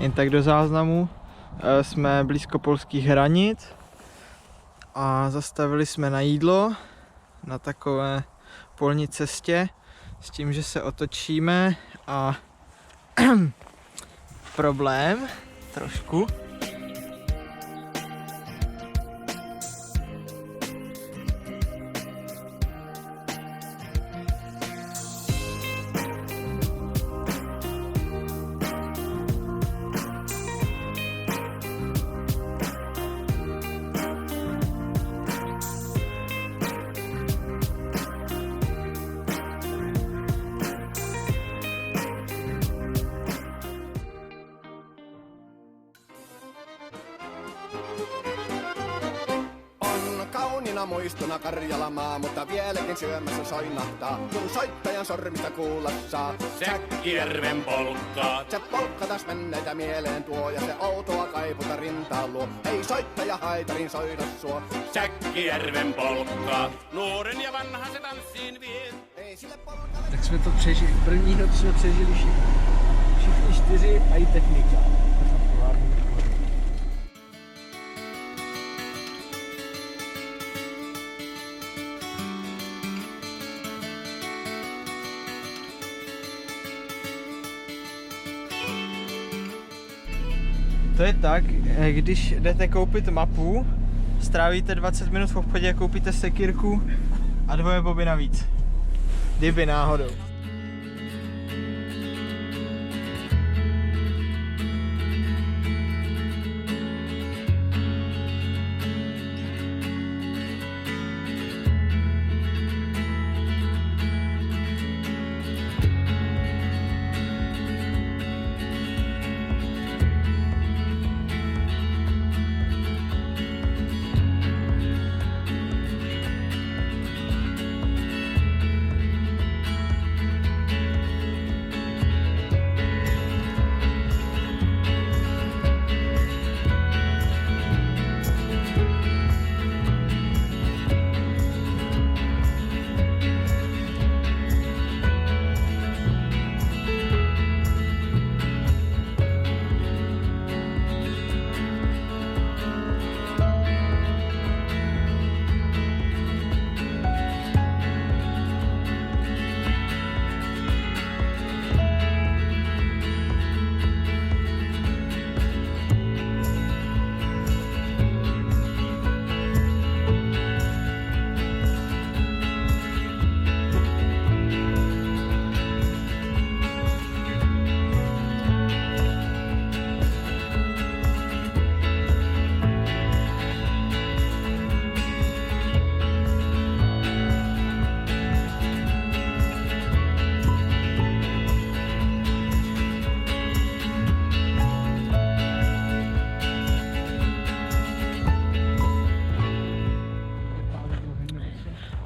Jen tak do záznamu, jsme blízko polských hranic a zastavili jsme na jídlo na takové polní cestě s tím, že se otočíme a problém trošku. Muistona Karjalamaa, mutta vieläkin syömässä soinnahtaa, kun soittajan sormista kuulla saa. Säkkijärven polkkaa. Se polkka taas menneitä mieleen tuo, ja se outoa kaiputa rintaan luo. Ei soittaja haitarin soida suo. Säkkijärven polkkaa. Nuoren ja vanha se tanssiin vie. Ei sille polkalle... Tak jsme to přežili, první noc jsme přežili všichni 4 a i technika. To je tak, když jdete koupit mapu, strávíte 20 minut v obchodě a koupíte sekírku a 2 boby navíc. Kdyby náhodou.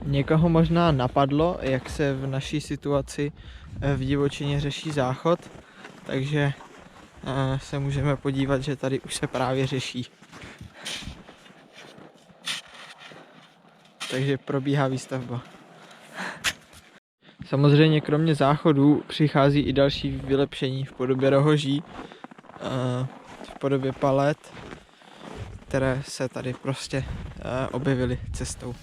Někoho možná napadlo, jak se v naší situaci v divočině řeší záchod, takže se můžeme podívat, že tady už se právě řeší. Takže probíhá výstavba. Samozřejmě kromě záchodů přichází i další vylepšení v podobě rohoží, v podobě palet, které se tady prostě objevily cestou.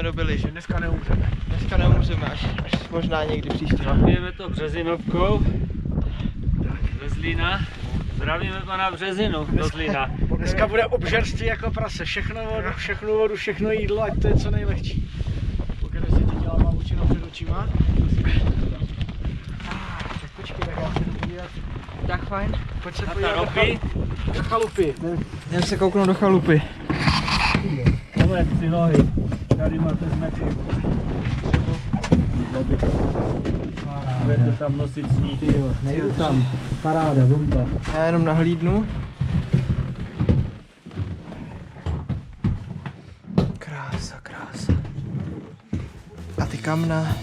dobili. Že dneska neumřeme. Dneska neumřeme, až možná někdy příště. Zapijeme to březinovkou ze Zlína. Zdravíme pana Březinu do Zlína. Dneska bude obžerství jako prase. Všechno vodu, všechno jídlo, ať to je co nejlehčí. Pokud si ti dělá pavučina před očima. Tak počkej, tak já se jdu podívat. Tak fajn. Pojď se Na podívat chalupy. do chalupy. Jdem se kouknout do chalupy. Tohle ty nohy. Tady máte zmetky. Budete tam nosit sníh. Nejdu tam. Paráda, bomba. Já jenom nahlídnu. Krása, krása. A ty kamna.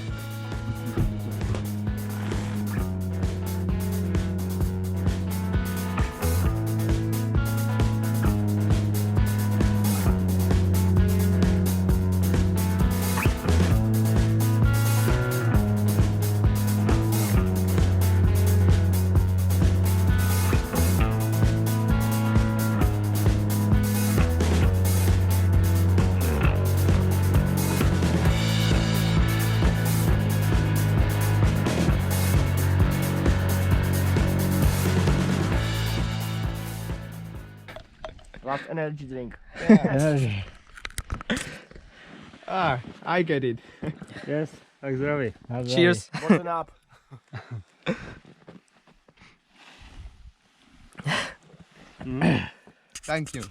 Last energy drink. Ah, I get it. Yes, tak zdraví. Cheers. Button up. Thank you.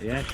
Yes.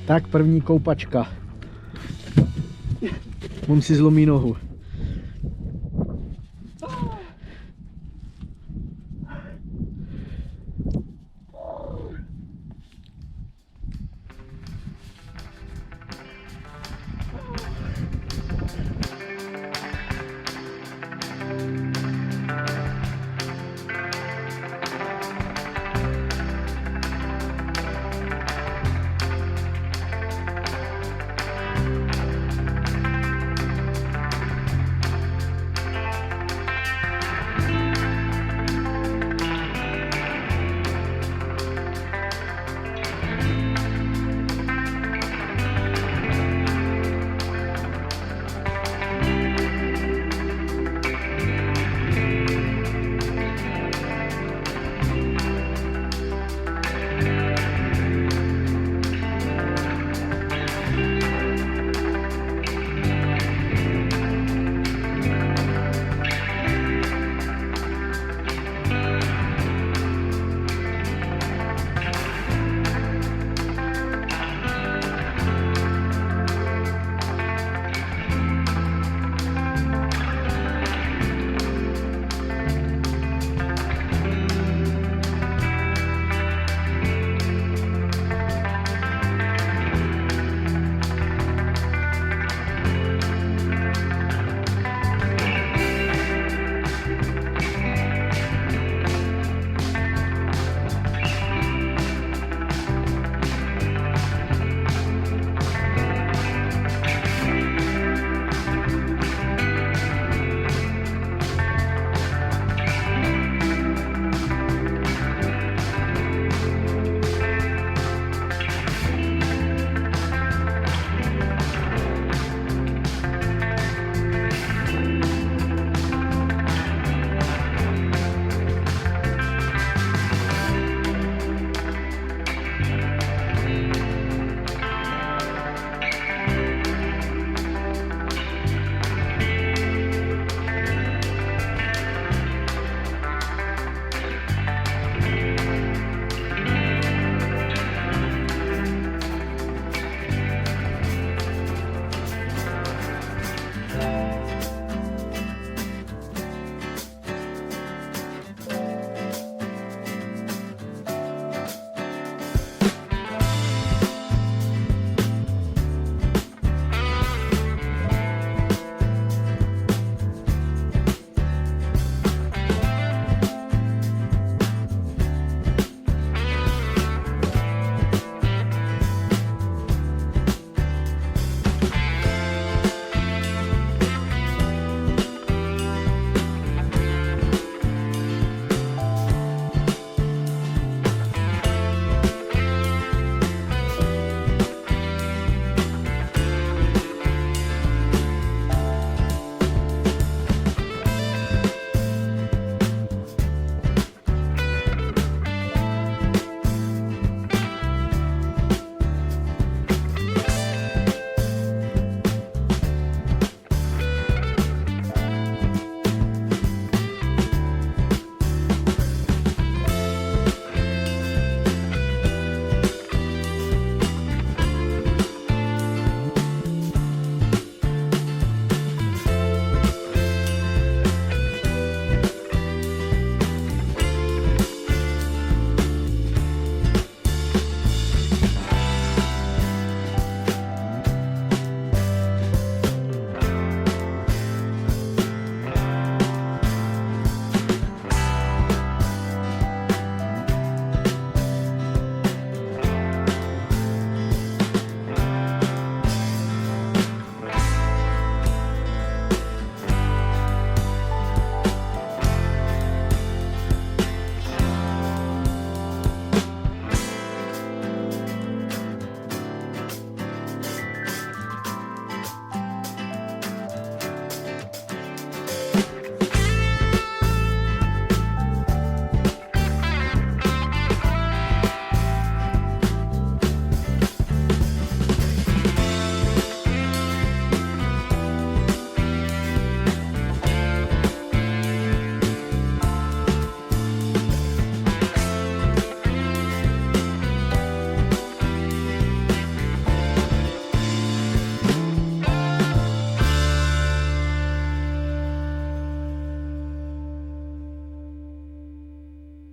Tak první koupačka. Mám si zlomí nohu.